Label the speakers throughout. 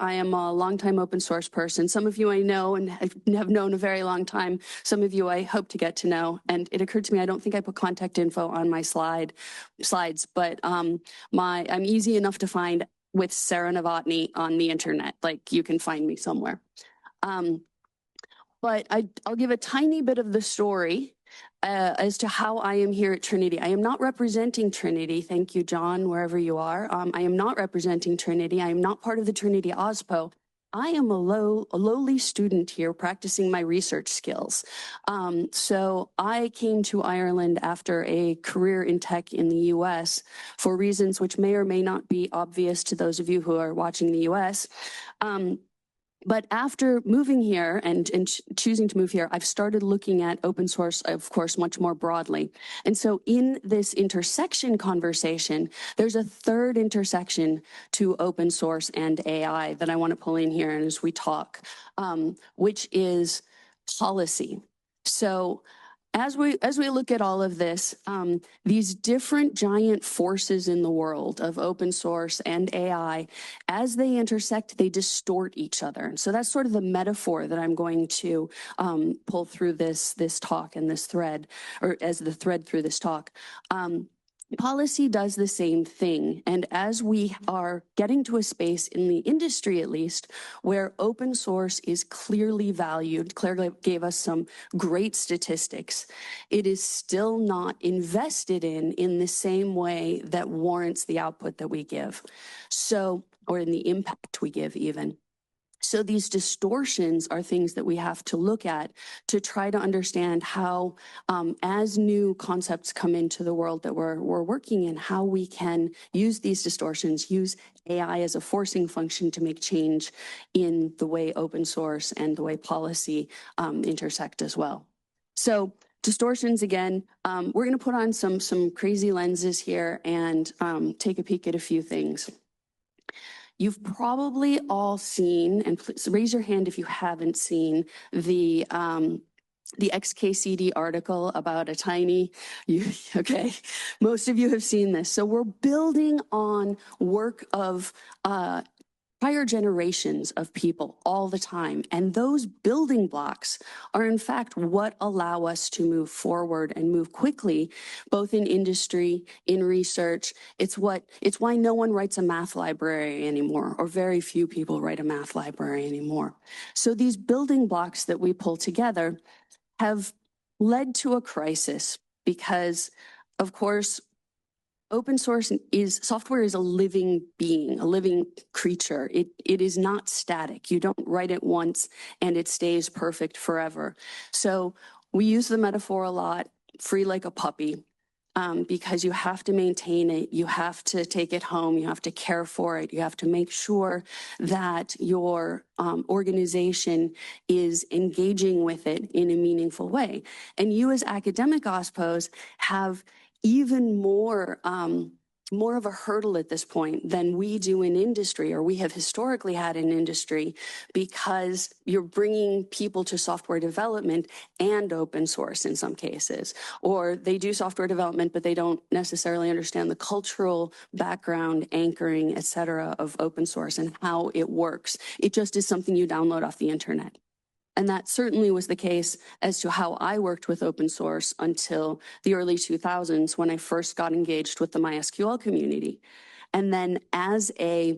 Speaker 1: I am a longtime open source person. Some of you I know and have known a very long time. Some of you I hope to get to know. And it occurred to me, I don't think I put contact info on my slides, but I'm easy enough to find with Sarah Novotny on the internet. Like, you can find me somewhere. But I'll give a tiny bit of the story as to how I am here at Trinity. I am not representing Trinity. Thank you, John, wherever you are. I am not representing Trinity. I am not part of the Trinity OSPO. I am a lowly student here practicing my research skills. So I came to Ireland after a career in tech in the US for reasons which may or may not be obvious to those of you who are watching the US. But after moving here and choosing to move here, I've started looking at open source, of course, much more broadly. And so in this intersection conversation, there's a third intersection to open source and AI that I want to pull in here and as we talk, which is policy. So as we look at all of this, these different giant forces in the world of open source and AI, as they intersect, they distort each other. So that's sort of the metaphor that I'm going to pull through this talk and this thread, or as the thread through this talk. Policy does the same thing. And as we are getting to a space in the industry, at least, where open source is clearly valued, Claire gave us some great statistics, it is still not invested in the same way that warrants the output that we give. So, or in the impact we give even. So these distortions are things that we have to look at to try to understand how, as new concepts come into the world that we're working in, how we can use these distortions, use AI as a forcing function to make change in the way open source and the way policy intersect as well. So distortions, again, we're going to put on some crazy lenses here and take a peek at a few things. You've probably all seen, and please raise your hand if you haven't seen, the XKCD article about a tiny, okay, most of you have seen this. So we're building on work of prior generations of people all the time. And those building blocks are in fact what allow us to move forward and move quickly, both in industry, in research. It's why no one writes a math library anymore, or very few people write a math library anymore. So these building blocks that we pull together have led to a crisis because, of course, open source software is a living being, a living creature. It is not static. You don't write it once and it stays perfect forever. So we use the metaphor a lot, free like a puppy, because you have to maintain it. You have to take it home. You have to care for it. You have to make sure that your organization is engaging with it in a meaningful way. And you as academic OSPOs have even more of a hurdle at this point than we do in industry, or we have historically had in industry, because you're bringing people to software development and open source in some cases, or they do software development, but they don't necessarily understand the cultural background, anchoring, et cetera, of open source and how it works. It just is something you download off the internet. And that certainly was the case as to how I worked with open source until the early 2000s when I first got engaged with the MySQL community. And then as a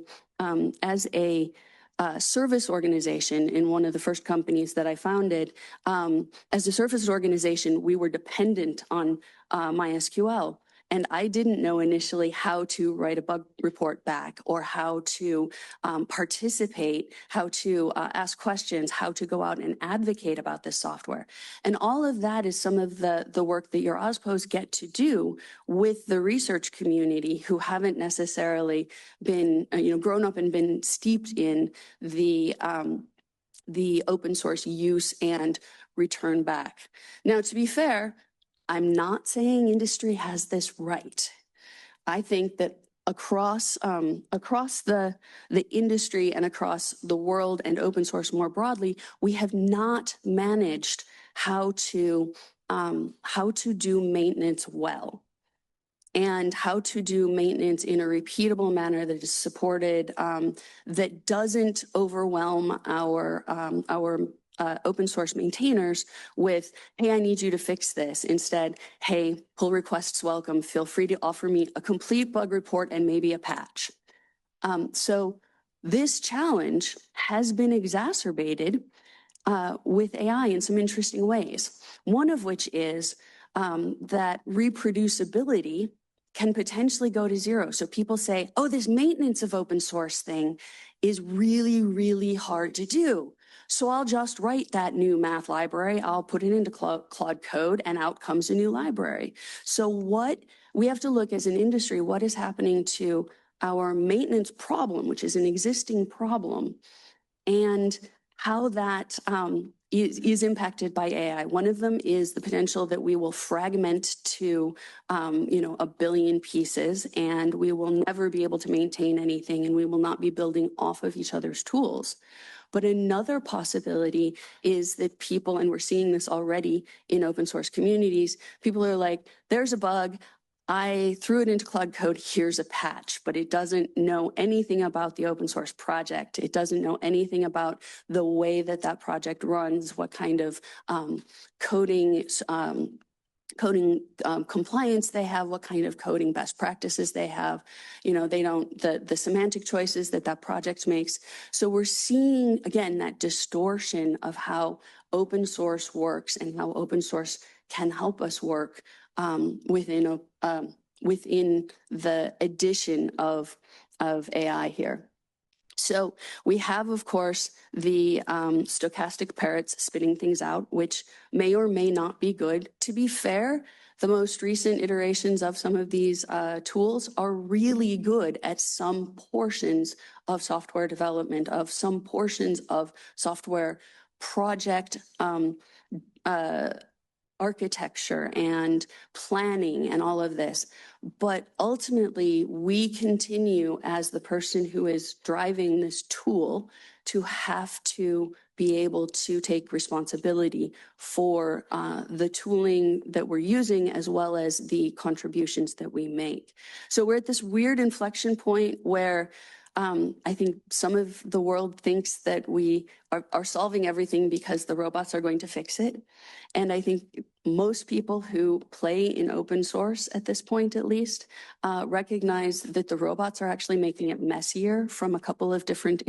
Speaker 1: service organization in one of the first companies that I founded, as a service organization, we were dependent on MySQL. And I didn't know initially how to write a bug report back, or how to participate, how to ask questions, how to go out and advocate about this software. And all of that is some of the work that your OSPOs get to do with the research community who haven't necessarily been, grown up and been steeped in the open source use and return back. Now, to be fair, I'm not saying industry has this right. I think that across the industry and across the world and open source more broadly, we have not managed how to do maintenance well. and how to do maintenance in a repeatable manner that is supported, that doesn't overwhelm our open source maintainers with, hey, I need you to fix this. Instead, hey, pull requests welcome. Feel free to offer me a complete bug report and maybe a patch. So this challenge has been exacerbated with AI in some interesting ways. One of which is that reproducibility can potentially go to zero. So people say, oh, this maintenance of open source thing is really, really hard to do. So I'll just write that new math library, I'll put it into Claude Code, and out comes a new library. So what we have to look as an industry, what is happening to our maintenance problem, which is an existing problem, and how that is impacted by AI. One of them is the potential that we will fragment to, a billion pieces, and we will never be able to maintain anything, and we will not be building off of each other's tools. But another possibility is that people, and we're seeing this already in open source communities, people are like, there's a bug, I threw it into Claude Code, here's a patch, but it doesn't know anything about the open source project. It doesn't know anything about the way that that project runs, what kind of coding compliance they have, what kind of coding best practices they have. They don't, the semantic choices that that project makes. So we're seeing, again, that distortion of how open source works and how open source can help us work within the addition of AI here. So we have, of course, the stochastic parrots spitting things out, which may or may not be good. To be fair, the most recent iterations of some of these tools are really good at some portions of software development, of some portions of software project architecture and planning and all of this. But ultimately, we continue as the person who is driving this tool to have to be able to take responsibility for the tooling that we're using, as well as the contributions that we make. So we're at this weird inflection point where I think some of the world thinks that we are solving everything because the robots are going to fix it. And I think most people who play in open source at this point, at least, recognize that the robots are actually making it messier from a couple of different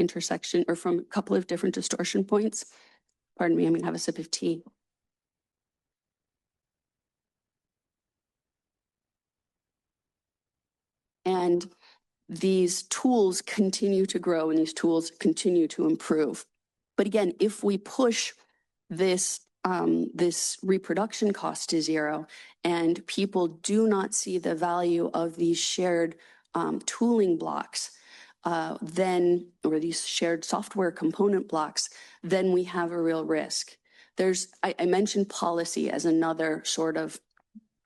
Speaker 1: from a couple of different distortion points. Pardon me, I'm gonna have a sip of tea. And these tools continue to grow and these tools continue to improve. But again, if we push this reproduction cost to zero and people do not see the value of these shared tooling blocks, or these shared software component blocks, then we have a real risk. I mentioned policy as another sort of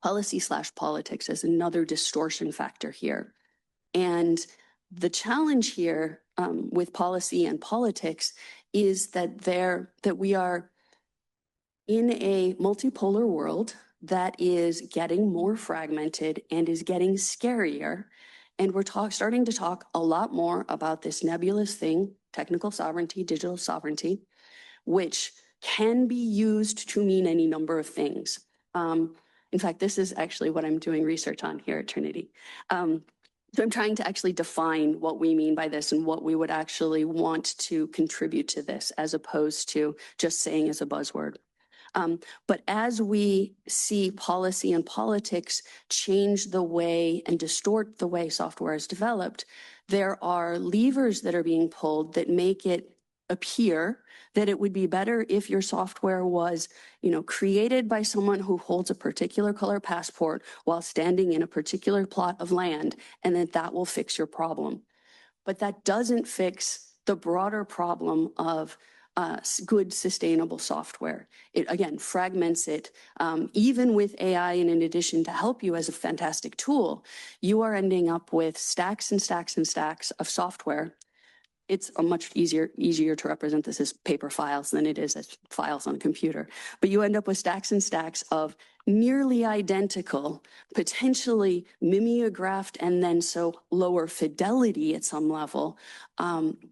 Speaker 1: policy/politics as another distortion factor here. And the challenge here with policy and politics is that we are in a multipolar world that is getting more fragmented and is getting scarier. And we're starting to talk a lot more about this nebulous thing, technical sovereignty, digital sovereignty, which can be used to mean any number of things. In fact, this is actually what I'm doing research on here at Trinity. So I'm trying to actually define what we mean by this and what we would actually want to contribute to this, as opposed to just saying as a buzzword. But as we see policy and politics change the way and distort the way software is developed, there are levers that are being pulled that make it appear that it would be better if your software was, created by someone who holds a particular color passport while standing in a particular plot of land, and that will fix your problem. But that doesn't fix the broader problem of good, sustainable software. It, again, fragments it. Even with AI, and in addition to help you as a fantastic tool, you are ending up with stacks and stacks and stacks of software. It's a much easier to represent this as paper files than it is as files on a computer. But you end up with stacks and stacks of nearly identical, potentially mimeographed and then so lower fidelity at some level,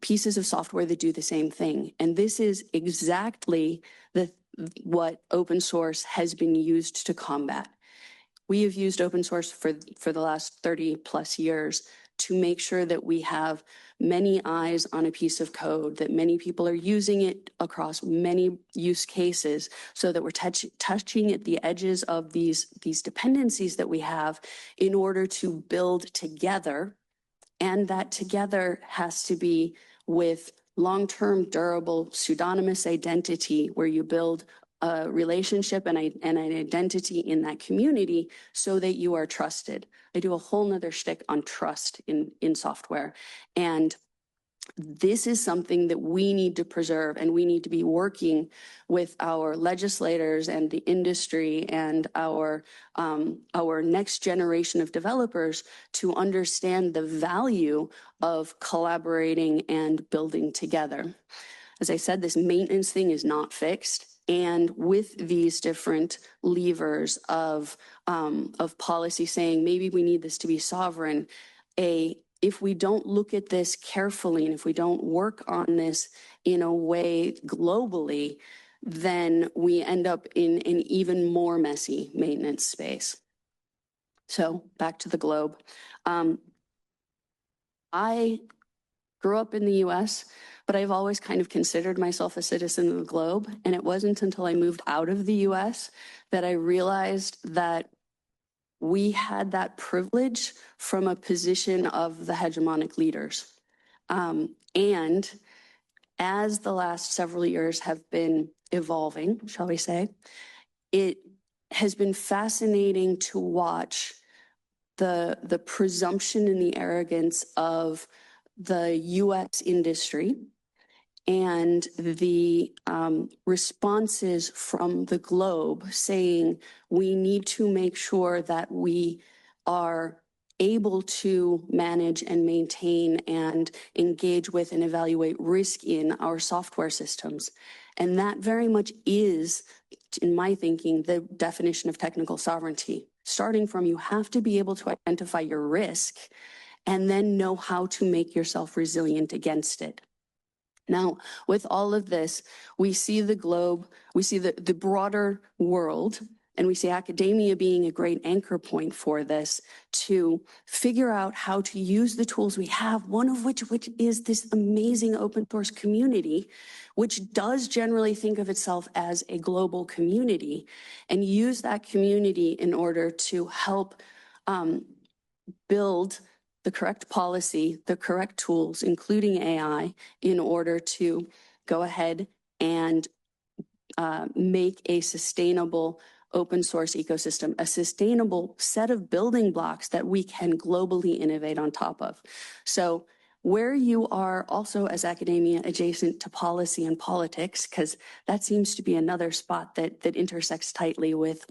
Speaker 1: pieces of software that do the same thing. And this is exactly what open source has been used to combat. We have used open source for the last 30 plus years to make sure that we have many eyes on a piece of code, that many people are using it across many use cases, so that we're touching at the edges of these dependencies that we have in order to build together. And that together has to be with long-term, durable, pseudonymous identity, where you build a relationship and an identity in that community so that you are trusted. I do a whole nother shtick on trust in software. And this is something that we need to preserve, and we need to be working with our legislators and the industry and our next generation of developers to understand the value of collaborating and building together. As I said, this maintenance thing is not fixed. And with these different levers of policy saying, maybe we need this to be sovereign, if we don't look at this carefully and if we don't work on this in a way globally, then we end up in an even more messy maintenance space. So back to the globe. I grew up in the US, but I've always kind of considered myself a citizen of the globe. And it wasn't until I moved out of the US that I realized that we had that privilege from a position of the hegemonic leaders. And as the last several years have been evolving, shall we say, it has been fascinating to watch the presumption and the arrogance of the US industry and the responses from the globe saying we need to make sure that we are able to manage and maintain and engage with and evaluate risk in our software systems. And that very much is, in my thinking, the definition of technical sovereignty. Starting from, you have to be able to identify your risk and then know how to make yourself resilient against it. Now, with all of this, we see the globe, we see the broader world, and we see academia being a great anchor point for this to figure out how to use the tools we have, one of which is this amazing open source community, which does generally think of itself as a global community, and use that community in order to help build the correct policy, the correct tools, including AI, in order to go ahead and make a sustainable open source ecosystem, a sustainable set of building blocks that we can globally innovate on top of. So where you are also as academia adjacent to policy and politics, because that seems to be another spot that intersects tightly with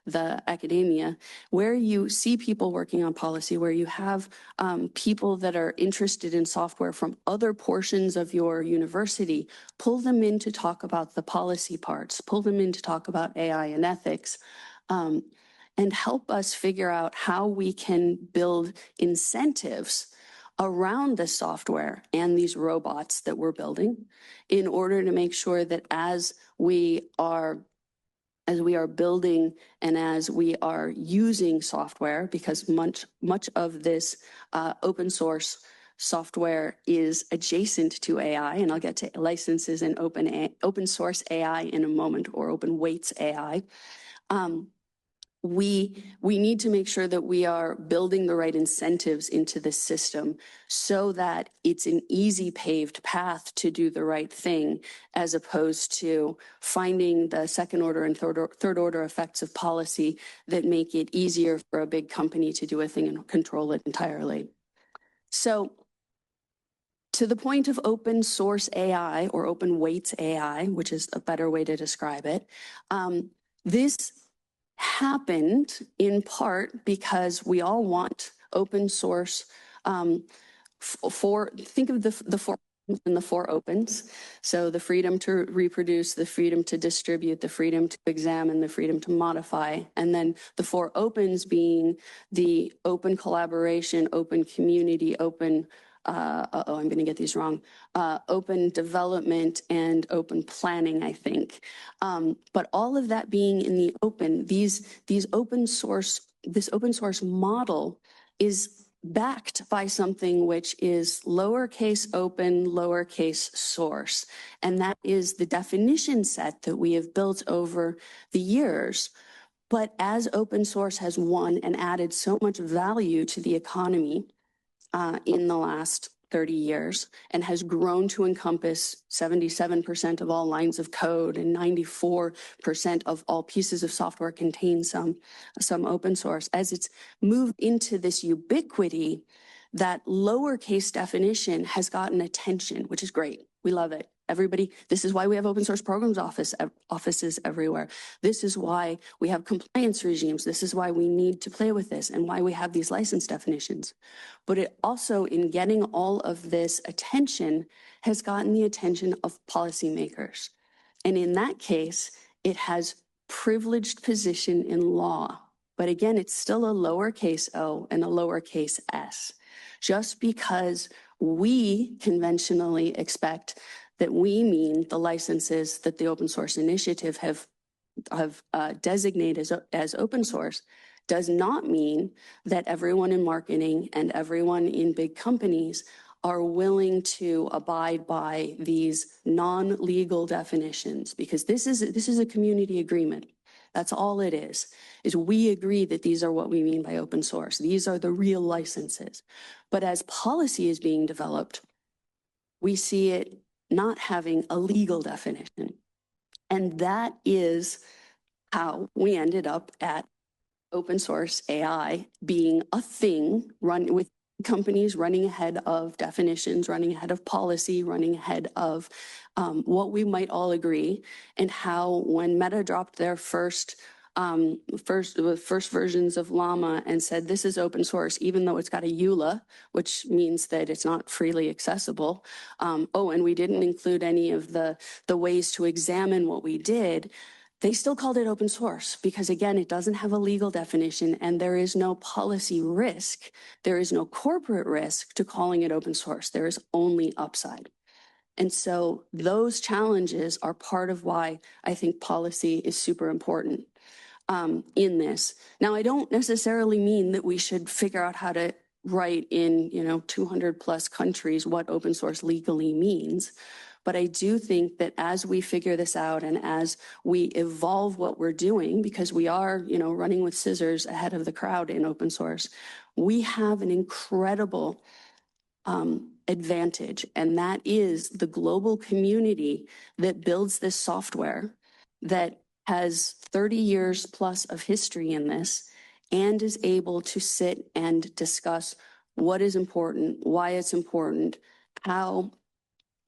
Speaker 1: the academia, where you see people working on policy, where you have people that are interested in software from other portions of your university, pull them in to talk about the policy parts, pull them in to talk about AI and ethics, and help us figure out how we can build incentives around the software and these robots that we're building in order to make sure that as we are building and as we are using software, because much of this open source software is adjacent to AI, and I'll get to licenses and open source AI in a moment, or open weights AI. We need to make sure that we are building the right incentives into the system so that it's an easy paved path to do the right thing, as opposed to finding the second order and third order effects of policy that make it easier for a big company to do a thing and control it entirely. So to the point of open source AI, or open weights AI, which is a better way to describe it, this happened in part because we all want open source think of the four and the four opens. So the freedom to reproduce, the freedom to distribute, the freedom to examine, the freedom to modify. And then the four opens being the open collaboration, open community, open, I'm going to get these wrong, open development and open planning, I think. But all of that being in the open, this open source model is backed by something which is lowercase open, lowercase source. And that is the definition set that we have built over the years. But as open source has won and added so much value to the economy in the last 30 years and has grown to encompass 77% of all lines of code and 94% of all pieces of software contain some open source. As it's moved into this ubiquity, that lowercase definition has gotten attention, which is great. We love it. Everybody, this is why we have open source programs offices everywhere. This is why we have compliance regimes. This is why we need to play with this and why we have these license definitions. But it also, in getting all of this attention, has gotten the attention of policymakers. And in that case, it has privileged position in law. But again, it's still a lowercase o and a lowercase s. Just because we conventionally expect that we mean the licenses that the open source initiative have designated as open source does not mean that everyone in marketing and everyone in big companies are willing to abide by these non-legal definitions, because this is a community agreement. That's all it is we agree that these are what we mean by open source. These are the real licenses. But as policy is being developed, we see it not having a legal definition. And that is how we ended up at open source AI being a thing run with companies running ahead of definitions, running ahead of policy, running ahead of what we might all agree, and how when Meta dropped their first versions of Llama and said this is open source, even though it's got a EULA, which means that it's not freely accessible. And we didn't include any of the ways to examine what we did. They still called it open source because, again, it doesn't have a legal definition and there is no policy risk. There is no corporate risk to calling it open source. There is only upside. And so those challenges are part of why I think policy is super important in this. Now, I don't necessarily mean that we should figure out how to write in 200 plus countries what open source legally means. But I do think that as we figure this out and as we evolve what we're doing, because we are, running with scissors ahead of the crowd in open source, we have an incredible advantage. And that is the global community that builds this software that has 30 years plus of history in this and is able to sit and discuss what is important, why it's important, how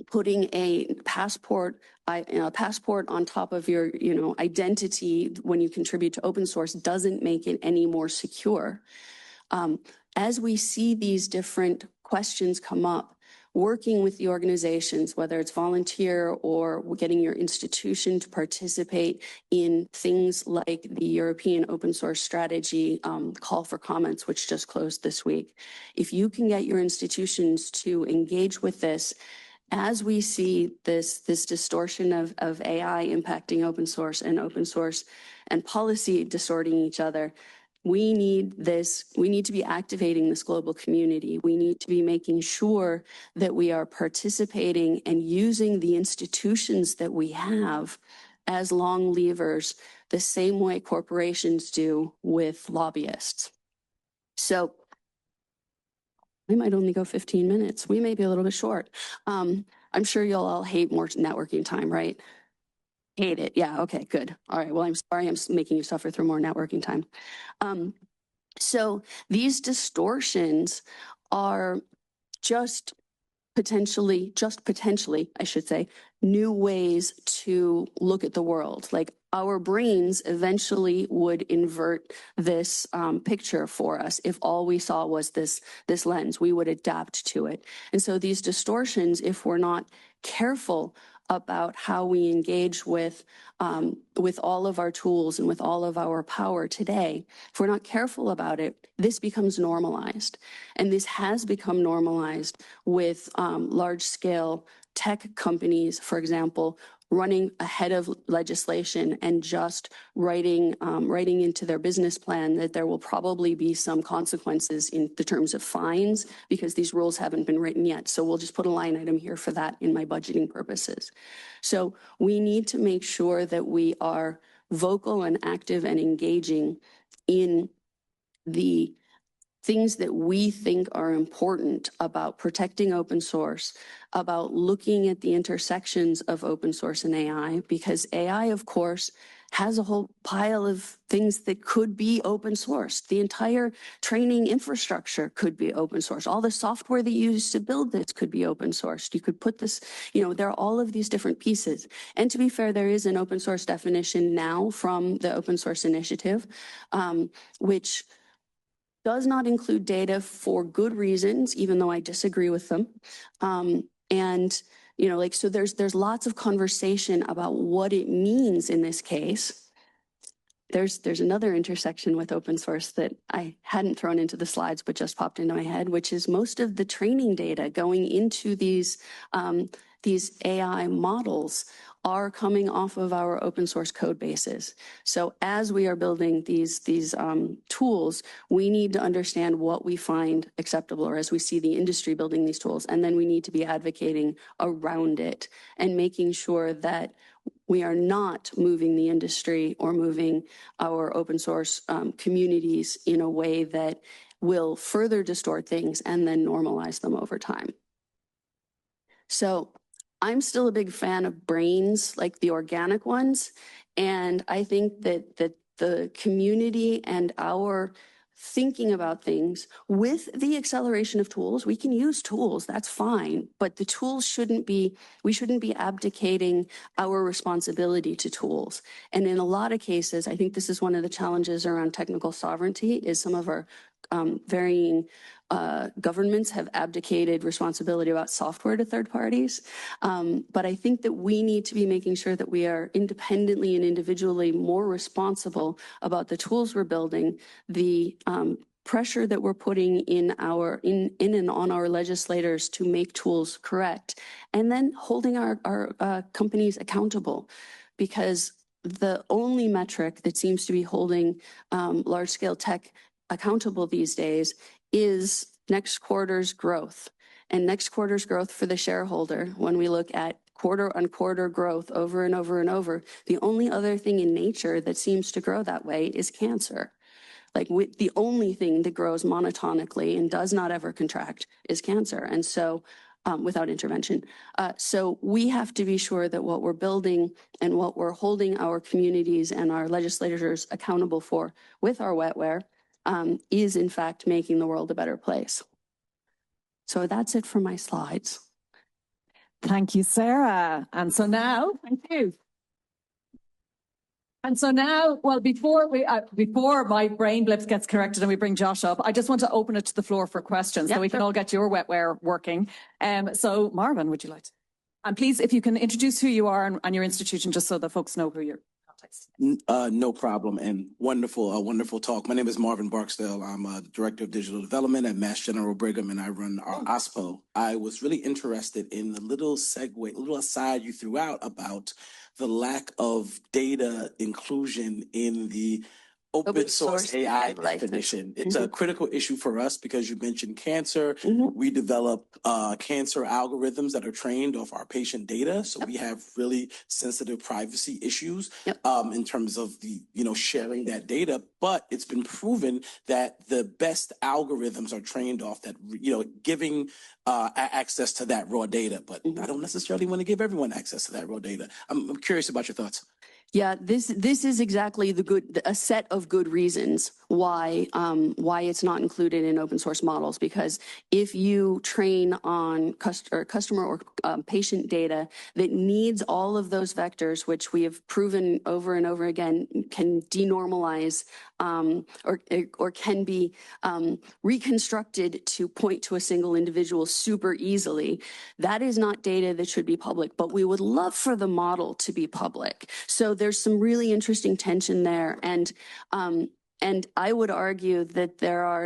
Speaker 1: putting a passport on top of your, identity when you contribute to open source doesn't make it any more secure. As we see these different questions come up, working with the organizations, whether it's volunteer or getting your institution to participate in things like the European Open Source Strategy call for comments, which just closed this week. If you can get your institutions to engage with this, as we see this distortion of AI impacting open source and policy distorting each other, we need to be activating this global community. We need to be making sure that we are participating and using the institutions that we have as long levers, the same way corporations do with lobbyists. So we might only go 15 minutes. We may be a little bit short. I'm sure you'll all hate more networking time, right? Hate it. Yeah, okay, good. All right, well, I'm sorry I'm making you suffer through more networking time. So these distortions are just potentially, I should say, new ways to look at the world. Like our brains eventually would invert this picture for us. If all we saw was this lens, we would adapt to it. And so these distortions, if we're not careful about how we engage with all of our tools and with all of our power today, if we're not careful about it, this becomes normalized. And this has become normalized with large-scale tech companies, for example, running ahead of legislation and just writing into their business plan that there will probably be some consequences in the terms of fines because these rules haven't been written yet. So we'll just put a line item here for that in my budgeting purposes. So we need to make sure that we are vocal and active and engaging in the things that we think are important about protecting open source, about looking at the intersections of open source and AI, because AI, of course, has a whole pile of things that could be open source. The entire training infrastructure could be open source. All the software that you use to build this could be open sourced. You could put this, there are all of these different pieces. And to be fair, there is an open source definition now from the Open Source Initiative, which does not include data for good reasons, even though I disagree with them. So there's lots of conversation about what it means in this case. There's another intersection with open source that I hadn't thrown into the slides, but just popped into my head, which is most of the training data going into these AI models are coming off of our open source code bases. So as we are building these tools, we need to understand what we find acceptable, or as we see the industry building these tools, and then we need to be advocating around it and making sure that we are not moving the industry or moving our open source communities in a way that will further distort things and then normalize them over time. So I'm still a big fan of brains, like the organic ones. And I think that the community and our thinking about things with the acceleration of tools, we can use tools, that's fine, but the tools we shouldn't be abdicating our responsibility to tools. And in a lot of cases, I think this is one of the challenges around technical sovereignty, is some of our varying governments have abdicated responsibility about software to third parties. But I think that we need to be making sure that we are independently and individually more responsible about the tools we're building, the pressure that we're putting in and on our legislators to make tools correct, and then holding our companies accountable. Because the only metric that seems to be holding large-scale tech accountable these days is next quarter's growth. And next quarter's growth for the shareholder, when we look at quarter-on-quarter growth over and over and over, the only other thing in nature that seems to grow that way is cancer. The only thing that grows monotonically and does not ever contract is cancer. And so without intervention. So we have to be sure that what we're building and what we're holding our communities and our legislators accountable for with our wetware is in fact making the world a better place. So that's it for my slides.
Speaker 2: Thank you, Sarah. And so now, thank you. And so now, well, before my brain blips gets corrected and we bring Josh up, I just want to open it to the floor for questions, so we can all get your wetware working. So Marvin, would you like to? And please, if you can introduce who you are and your institution, just so the folks know who you're.
Speaker 3: No problem, and wonderful talk. My name is Marvin Barksdale. I'm a Director of Digital Development at Mass General Brigham, and I run our OSPO. I was really interested in the little aside you threw out about the lack of data inclusion in the open source AI definition. It's a critical issue for us because you mentioned cancer. We develop cancer algorithms that are trained off our patient data. So we have really sensitive privacy issues in terms of the, sharing that data. But it's been proven that the best algorithms are trained off that, giving access to that raw data. But I don't necessarily want to give everyone access to that raw data. I'm curious about your thoughts.
Speaker 1: Yeah, this is exactly a set of good reasons why it's not included in open source models. Because if you train on customer or patient data that needs all of those vectors, which we have proven over and over again can denormalize or can be reconstructed to point to a single individual super easily, that is not data that should be public. But we would love for the model to be public. So there's some really interesting tension there, and I would argue that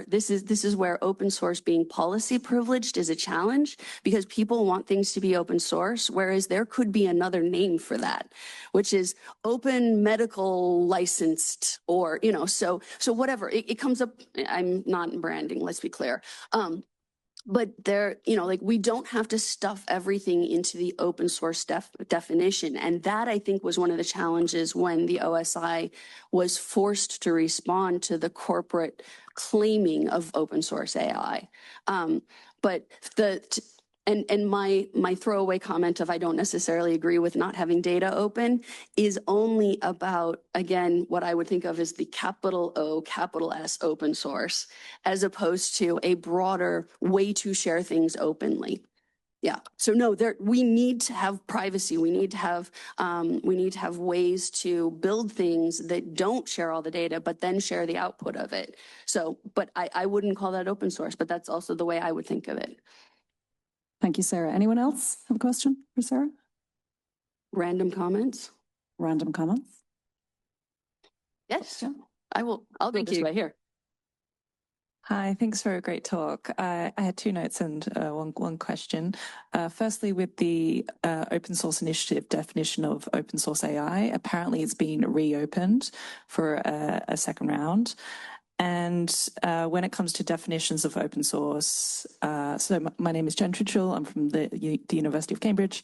Speaker 1: this is where open source being policy privileged is a challenge, because people want things to be open source, whereas there could be another name for that, which is open medical licensed, or, so whatever, it comes up. I'm not in branding, let's be clear. But there, we don't have to stuff everything into the open source definition. And that, I think, was one of the challenges when the OSI was forced to respond to the corporate claiming of open source AI. But my throwaway comment of I don't necessarily agree with not having data open is only about, again, what I would think of as the capital O, capital S open source, as opposed to a broader way to share things openly. Yeah. So no, we need to have privacy. We need to have ways to build things that don't share all the data, but then share the output of it. So, but I wouldn't call that open source, but that's also the way I would think of it.
Speaker 2: Thank you, Sarah. Anyone else have a question for Sarah?
Speaker 1: Random comments?
Speaker 2: Random comments?
Speaker 1: Yes, I'll go this way here.
Speaker 4: Hi, thanks for a great talk. I had two notes and one question. Firstly, with the open source initiative definition of open source AI, apparently it's been reopened for a second round. And when it comes to definitions of open source, so my name is Jen Tritchell. I'm from the University of Cambridge.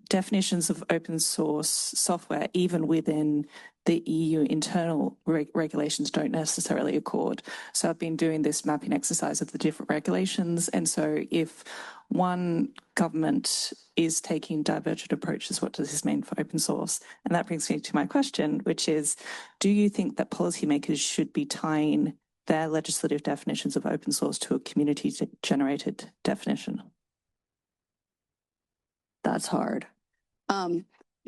Speaker 4: Definitions of open source software, even within the EU internal regulations, don't necessarily accord. So I've been doing this mapping exercise of the different regulations. And so if one government is taking divergent approaches, what does this mean for open source? And that brings me to my question, which is, do you think that policymakers should be tying their legislative definitions of open source to a community-generated definition?
Speaker 1: That's hard.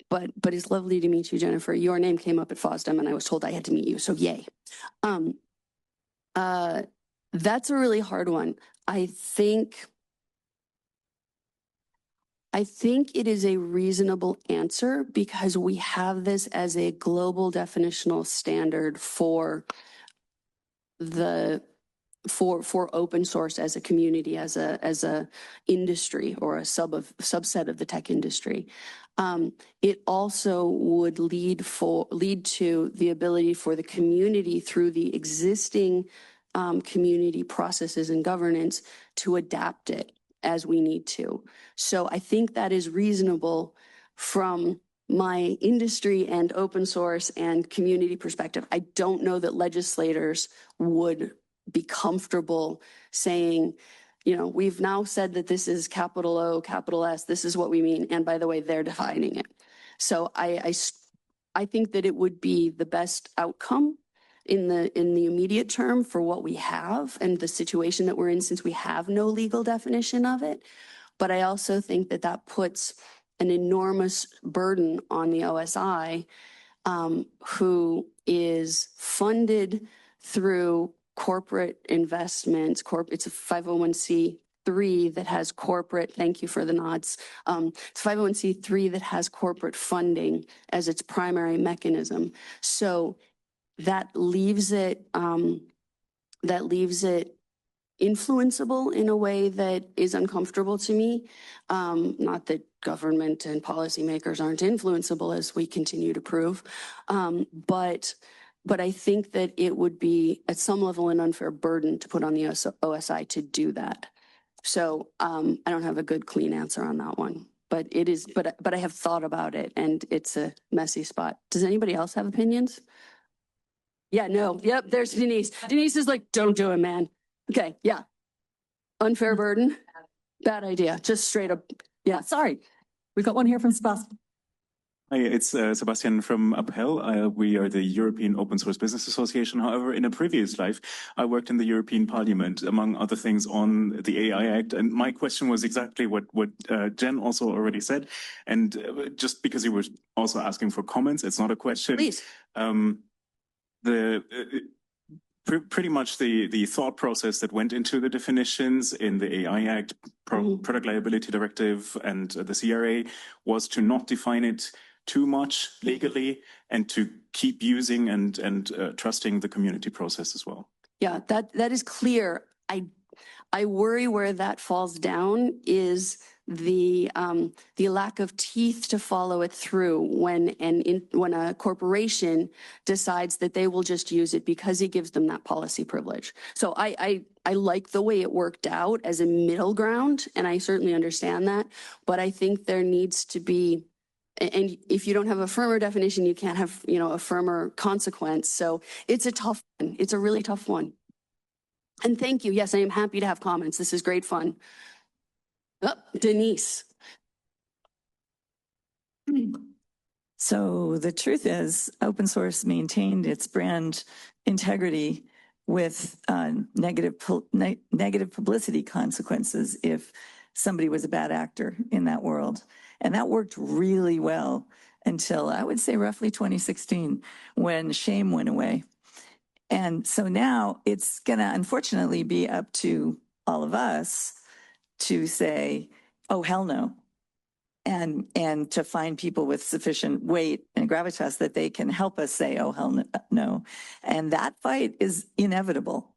Speaker 1: But it's lovely to meet you, Jennifer. Your name came up at FOSDEM and I was told I had to meet you, so yay. That's a really hard one. I think it is a reasonable answer because we have this as a global definitional standard for open source as a community, as a industry, or a subset of the tech industry. It also would lead to the ability for the community, through the existing community processes and governance, to adapt it as we need to. So I think that is reasonable from my industry and open source and community perspective. I don't know that legislators would be comfortable saying, we've now said that this is capital O, capital S, this is what we mean. And by the way, they're defining it. So I think that it would be the best outcome in the immediate term for what we have and the situation that we're in, since we have no legal definition of it. But I also think that that puts an enormous burden on the OSI, who is funded through corporate investments. It's a 501c3 that has corporate, thank you for the nods. It's 501c3 that has corporate funding as its primary mechanism. So that leaves it influenceable in a way that is uncomfortable to me. Not that government and policymakers aren't influenceable, as we continue to prove, but I think that it would be at some level an unfair burden to put on the OSI to do that. So I don't have a good, clean answer on that one, but it is. But I have thought about it, and it's a messy spot. Does anybody else have opinions? Yeah, no. Yep, there's Denise. Denise is like, don't do it, man. Okay, yeah. Unfair burden. Bad idea. Just straight up. Yeah.
Speaker 2: Sorry. We've got one here from Sebastian.
Speaker 5: Hi, it's Sebastian from Uphell. We are the European Open Source Business Association. However, in a previous life, I worked in the European Parliament, among other things, on the AI Act. And my question was exactly what Jen also already said. And just because you were also asking for comments, it's not a question.
Speaker 1: Please.
Speaker 5: Pretty much the thought process that went into the definitions in the AI Act, Product Liability Directive, and the CRA was to not define it too much legally and to keep using and trusting the community process as well.
Speaker 1: Yeah, that is clear. I worry where that falls down is the lack of teeth to follow it through when a corporation decides that they will just use it because he gives them that policy privilege. So I like the way it worked out as a middle ground, and I certainly understand that, but I think there needs to be, and if you don't have a firmer definition, you can't have, a firmer consequence. So it's a tough one. It's a really tough one. And thank you. Yes, I am happy to have comments. This is great fun. Oh, Denise.
Speaker 6: So the truth is, open source maintained its brand integrity with negative publicity consequences if somebody was a bad actor in that world. And that worked really well until, I would say, roughly 2016, when shame went away. And so now it's going to unfortunately be up to all of us to say, oh, hell no. And to find people with sufficient weight and gravitas that they can help us say, oh, hell no. And that fight is inevitable.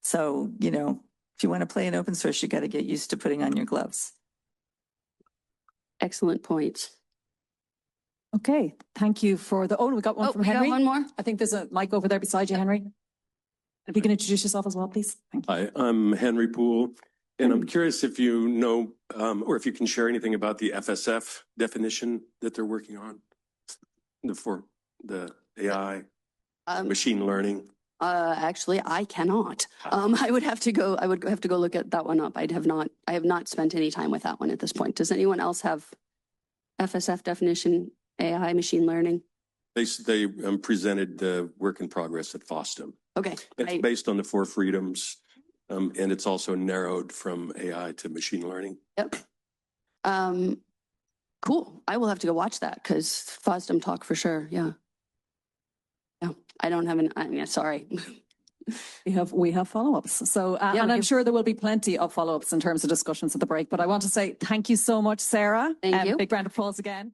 Speaker 6: So, if you want to play in open source, you got to get used to putting on your gloves.
Speaker 1: Excellent point.
Speaker 2: Okay, thank you for the, we got one from Henry.
Speaker 1: Got one more?
Speaker 2: I think there's a mic over there beside you, Henry. If you can introduce yourself as well, please. Thank you.
Speaker 7: Hi, I'm Henry Poole, and I'm curious if you know, or if you can share anything about the FSF definition that they're working on for the AI, machine learning.
Speaker 1: Actually, I cannot. I would have to go look at that one up. I have not spent any time with that one at this point. Does anyone else have FSF definition, AI, machine learning?
Speaker 7: They presented the work in progress at FOSDEM.
Speaker 1: Okay.
Speaker 7: It's based on the 4 freedoms, and it's also narrowed from AI to machine learning.
Speaker 1: Yep. Cool. I will have to go watch that because FOSDEM talk for sure. Yeah. Yeah. I don't have sorry.
Speaker 2: We have follow-ups. So, and I'm sure there will be plenty of follow-ups in terms of discussions at the break, but I want to say thank you so much, Sarah.
Speaker 1: Thank you.
Speaker 2: Big round of applause again.